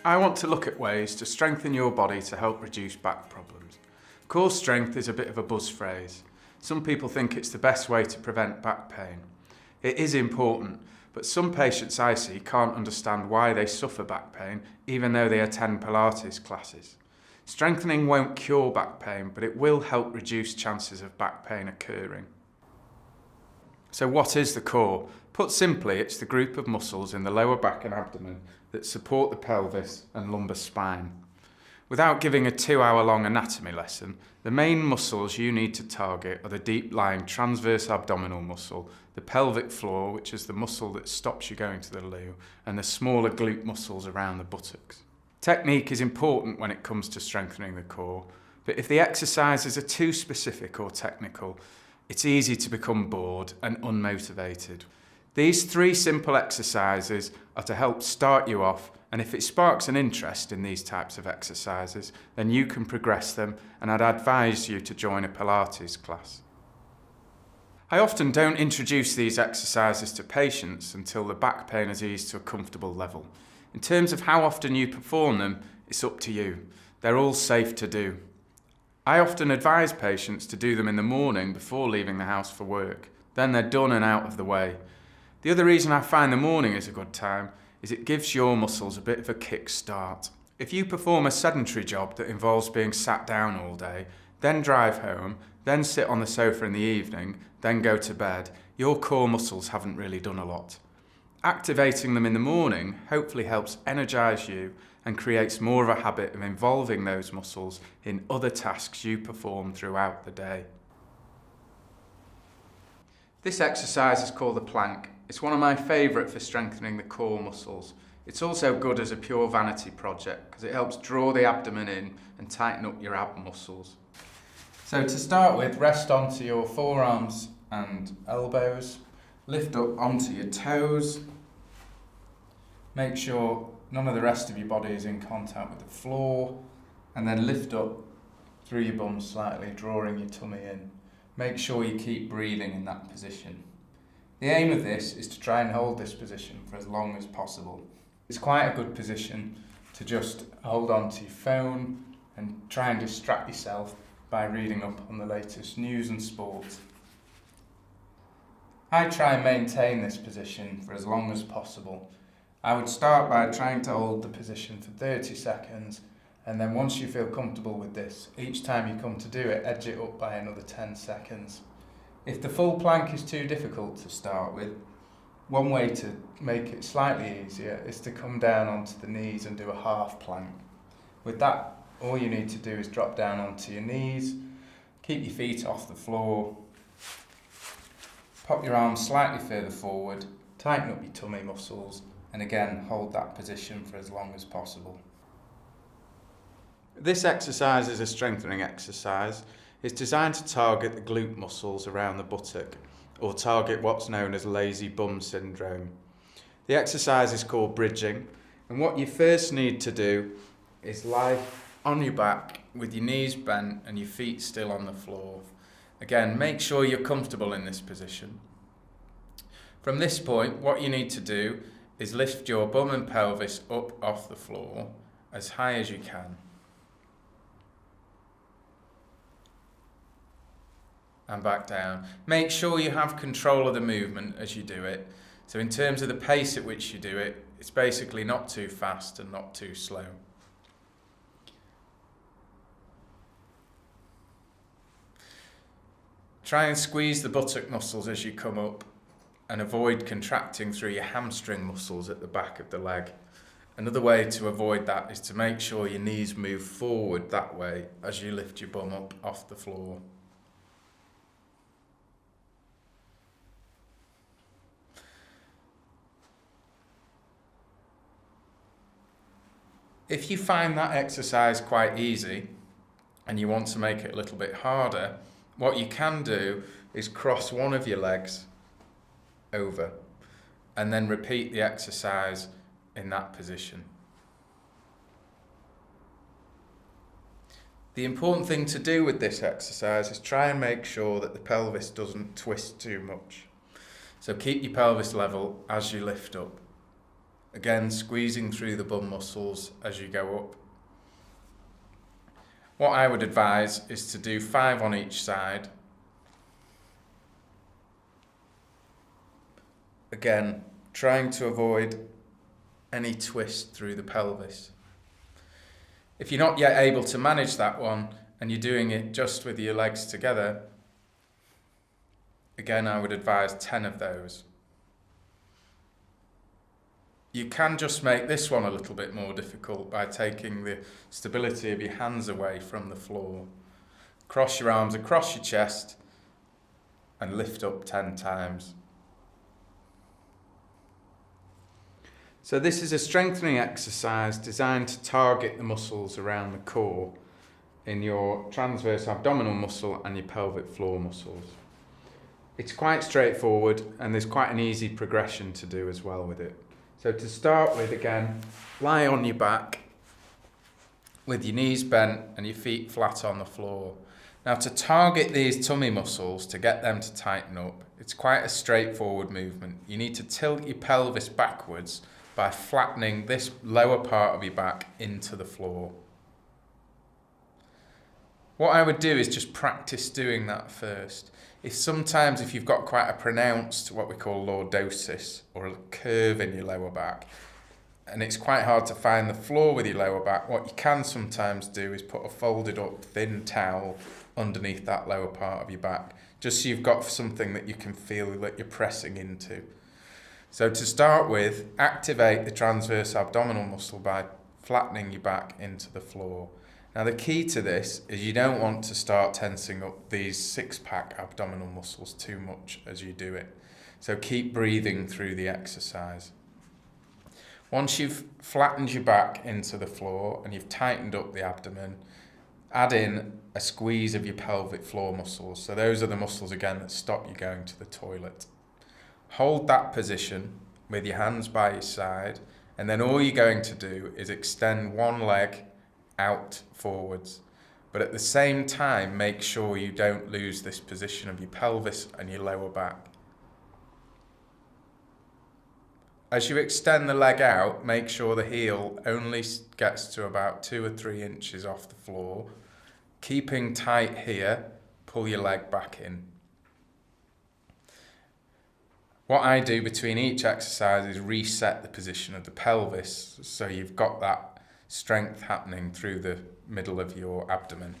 I want to look at ways to strengthen your body to help reduce back problems. Core strength is a bit of a buzz phrase. Some people think it's the best way to prevent back pain. It is important, but some patients I see can't understand why they suffer back pain even though they attend pilates classes. Strengthening won't cure back pain, but it will help reduce chances of back pain occurring. So what is the core? Put simply, it's the group of muscles in the lower back and abdomen that support the pelvis and lumbar spine. Without giving a 2-hour-long anatomy lesson, the main muscles you need to target are the deep-lying transverse abdominal muscle, the pelvic floor, which is the muscle that stops you going to the loo, and the smaller glute muscles around the buttocks. Technique is important when it comes to strengthening the core, but if the exercises are too specific or technical, it's easy to become bored and unmotivated. These 3 simple exercises are to help start you off, and if it sparks an interest in these types of exercises, then you can progress them, and I'd advise you to join a Pilates class. I often don't introduce these exercises to patients until the back pain has eased to a comfortable level. In terms of how often you perform them, it's up to you. They're all safe to do. I often advise patients to do them in the morning before leaving the house for work. Then they're done and out of the way. The other reason I find the morning is a good time is it gives your muscles a bit of a kick start. If you perform a sedentary job that involves being sat down all day, then drive home, then sit on the sofa in the evening, then go to bed, your core muscles haven't really done a lot. Activating them in the morning hopefully helps energise you and creates more of a habit of involving those muscles in other tasks you perform throughout the day. This exercise is called the plank. It's one of my favourite for strengthening the core muscles. It's also good as a pure vanity project because it helps draw the abdomen in and tighten up your ab muscles. So to start with, rest onto your forearms and elbows. Lift up onto your toes. Make sure none of the rest of your body is in contact with the floor. And then lift up through your bum slightly, drawing your tummy in. Make sure you keep breathing in that position. The aim of this is to try and hold this position for as long as possible. It's quite a good position to just hold on to your phone and try and distract yourself by reading up on the latest news and sport. I try and maintain this position for as long as possible. I would start by trying to hold the position for 30 seconds, and then once you feel comfortable with this, each time you come to do it, edge it up by another 10 seconds. If the full plank is too difficult to start with, one way to make it slightly easier is to come down onto the knees and do a half plank. With that, all you need to do is drop down onto your knees, keep your feet off the floor, pop your arms slightly further forward, tighten up your tummy muscles, and again hold that position for as long as possible. This exercise is a strengthening exercise. It's designed to target the glute muscles around the buttock, or target what's known as lazy bum syndrome. The exercise is called bridging, and what you first need to do is lie on your back with your knees bent and your feet still on the floor. Again, make sure you're comfortable in this position. From this point, what you need to do is lift your bum and pelvis up off the floor as high as you can. And back down. Make sure you have control of the movement as you do it. So in terms of the pace at which you do it, it's basically not too fast and not too slow. Try and squeeze the buttock muscles as you come up and avoid contracting through your hamstring muscles at the back of the leg. Another way to avoid that is to make sure your knees move forward that way as you lift your bum up off the floor. If you find that exercise quite easy and you want to make it a little bit harder, what you can do is cross one of your legs over and then repeat the exercise in that position. The important thing to do with this exercise is try and make sure that the pelvis doesn't twist too much. So keep your pelvis level as you lift up. Again, squeezing through the bum muscles as you go up. What I would advise is to do 5 on each side. Again, trying to avoid any twist through the pelvis. If you're not yet able to manage that one and you're doing it just with your legs together, again, I would advise 10 of those. You can just make this one a little bit more difficult by taking the stability of your hands away from the floor. Cross your arms across your chest and lift up 10 times. So this is a strengthening exercise designed to target the muscles around the core in your transverse abdominal muscle and your pelvic floor muscles. It's quite straightforward and there's quite an easy progression to do as well with it. So to start with, again, lie on your back with your knees bent and your feet flat on the floor. Now to target these tummy muscles, to get them to tighten up, it's quite a straightforward movement. You need to tilt your pelvis backwards by flattening this lower part of your back into the floor. What I would do is just practice doing that first. Sometimes if you've got quite a pronounced, what we call lordosis, or a curve in your lower back, and it's quite hard to find the floor with your lower back, what you can sometimes do is put a folded up thin towel underneath that lower part of your back, just so you've got something that you can feel that you're pressing into. So to start with, activate the transverse abdominal muscle by flattening your back into the floor. Now the key to this is you don't want to start tensing up these 6-pack abdominal muscles too much as you do it. So keep breathing through the exercise. Once you've flattened your back into the floor and you've tightened up the abdomen, add in a squeeze of your pelvic floor muscles. So those are the muscles again that stop you going to the toilet. Hold that position with your hands by your side, and then all you're going to do is extend one leg out forwards, but at the same time make sure you don't lose this position of your pelvis and your lower back. As you extend the leg out, make sure the heel only gets to about 2 or 3 inches off the floor. Keeping tight here, pull your leg back in. What I do between each exercise is reset the position of the pelvis, so you've got that strength happening through the middle of your abdomen.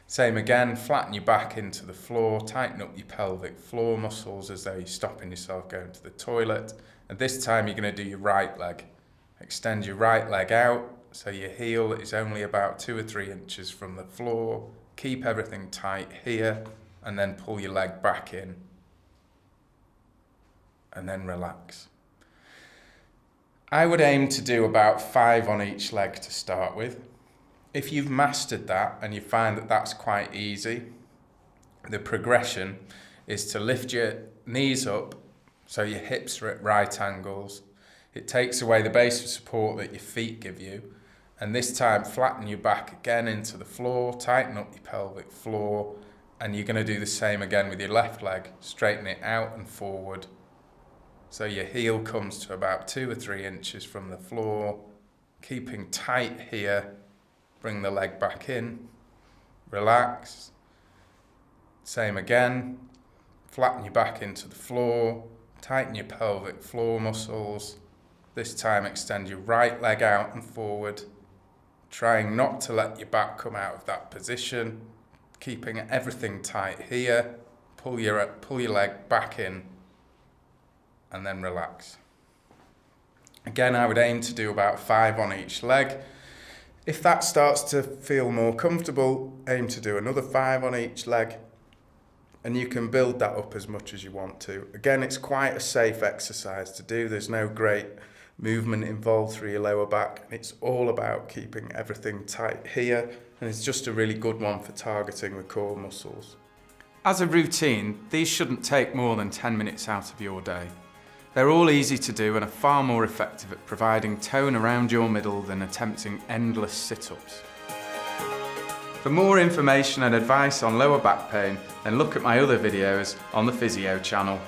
Same again, flatten your back into the floor, tighten up your pelvic floor muscles as though you're stopping yourself going to the toilet. And this time you're going to do your right leg. Extend your right leg out so your heel is only about 2 or 3 inches from the floor. Keep everything tight here and then pull your leg back in. And then relax. I would aim to do about 5 on each leg to start with. If you've mastered that and you find that that's quite easy, the progression is to lift your knees up so your hips are at right angles. It takes away the base of support that your feet give you, and this time flatten your back again into the floor, tighten up your pelvic floor, and you're going to do the same again with your left leg. Straighten it out and forward so your heel comes to about 2 or 3 inches from the floor. Keeping tight here, bring the leg back in, relax. Same again, flatten your back into the floor, tighten your pelvic floor muscles. This time extend your right leg out and forward, trying not to let your back come out of that position, keeping everything tight here. Pull your leg back in and then relax. Again, I would aim to do about 5 on each leg. If that starts to feel more comfortable, aim to do another 5 on each leg, and you can build that up as much as you want to. Again, it's quite a safe exercise to do. There's no great movement involved through your lower back. It's all about keeping everything tight here, and it's just a really good one for targeting the core muscles. As a routine, these shouldn't take more than 10 minutes out of your day. They're all easy to do and are far more effective at providing tone around your middle than attempting endless sit-ups. For more information and advice on lower back pain, then look at my other videos on the Physio channel.